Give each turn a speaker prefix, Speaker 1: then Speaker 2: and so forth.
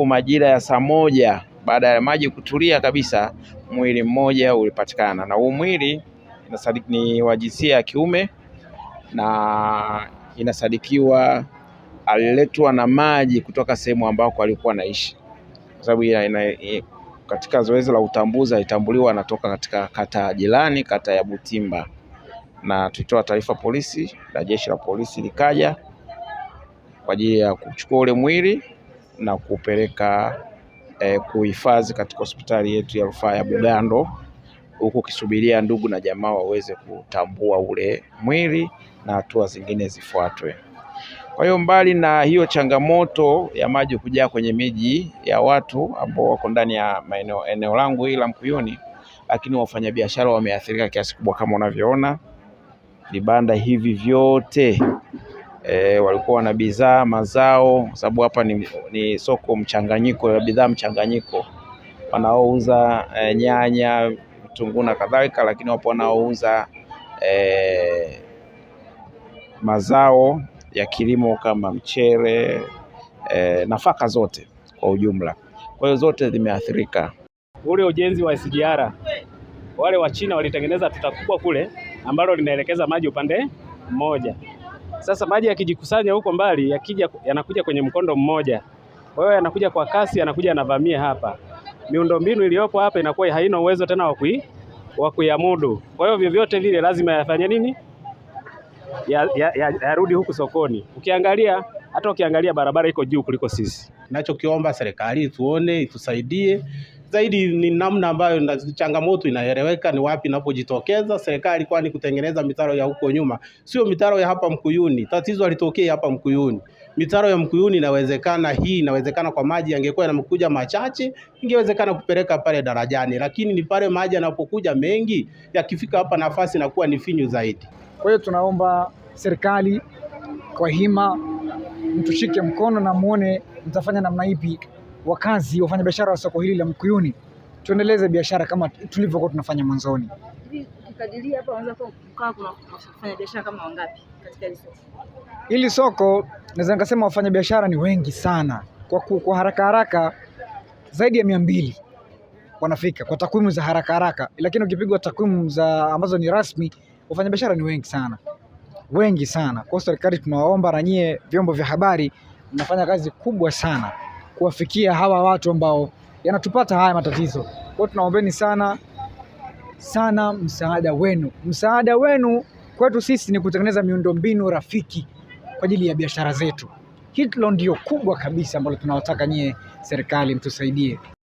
Speaker 1: Majira ya saa moja baada ya maji kutulia kabisa, mwili mmoja ulipatikana, na huu mwili ni wa jinsia ya kiume na inasadikiwa aliletwa na maji kutoka sehemu ambako alikuwa anaishi, kwa sababu katika zoezi la utambuzi alitambuliwa anatoka katika kata jirani, kata ya Butimba, na tulitoa taarifa polisi na jeshi la polisi likaja kwa ajili ya kuchukua ule mwili na kupeleka kuhifadhi katika hospitali yetu ya rufaa ya Bugando, huku kisubiria ndugu na jamaa waweze kutambua ule mwili na hatua zingine zifuatwe. Kwa hiyo mbali na hiyo changamoto ya maji kujaa kwenye miji ya watu ambao wako ndani ya eneo langu hili la Mkuyuni, lakini wafanyabiashara wameathirika kiasi kubwa. Kama unavyoona vibanda hivi vyote walikuwa na bidhaa mazao, sababu hapa ni soko mchanganyiko ya bidhaa mchanganyiko. Wanaouza nyanya, vitunguu na kadhalika, lakini wapo wanaouza mazao ya kilimo kama mchele, nafaka zote kwa ujumla. Kwa hiyo zote zimeathirika.
Speaker 2: Ule ujenzi wa SGR, wale wa China walitengeneza tuta kubwa kule ambalo linaelekeza maji upande mmoja. Sasa maji yakijikusanya huko mbali, yanakuja kwenye mkondo mmoja. Kwa hiyo yanakuja kwa kasi, yanakuja yanavamia hapa. Miundombinu iliyopo hapa inakuwa haina uwezo tena wa kuyamudu. Kwa hiyo vyovyote vile lazima yafanye nini? Yarudi huku sokoni. Ukiangalia barabara iko juu kuliko sisi.
Speaker 3: Ninachokiomba serikali tuone, itusaidie. Zaidi ni namna ambayo changamoto inaeleweka ni wapi inapojitokeza. Serikali kwani kutengeneza mitaro ya huko nyuma, sio mitaro ya hapa Mkuyuni. Tatizo alitokea hapa Mkuyuni. Mitaro ya Mkuyuni inawezekana kwa maji yangekuwa yanakuja machache, ingewezekana kupeleka pale darajani, lakini ni pale maji yanapokuja mengi, yakifika hapa nafasi inakuwa ni finyu zaidi.
Speaker 4: Kwa hiyo tunaomba serikali kwa hima mtushike mkono na muone mtafanya namna ipi wakazi wafanya biashara wa soko hili la Mkuyuni tuendeleze biashara kama tulivyokuwa tunafanya mwanzoni.
Speaker 5: Ukikadiria hapa unaweza kukaa kuna wafanya biashara kama wangapi katika hili soko?
Speaker 4: Hili soko naweza nikasema wafanya biashara ni wengi sana. Kwa haraka zaidi ya 200 wanafika kwa takwimu za haraka, lakini ukipigwa takwimu ambazo ni rasmi, wafanya biashara ni wengi sana. Kwa serikali tunawaomba na nyie vyombo vya habari mnafanya kazi kubwa sana kuwafikia hawa watu ambao yanatupata haya matatizo. Kwa hiyo tunaombeni sana msaada wenu kwetu sisi ni kutengeneza miundombinu rafiki kwa ajili ya biashara zetu. Hilo ndio kubwa kabisa ambalo tunawataka nyie serikali mtusaidie.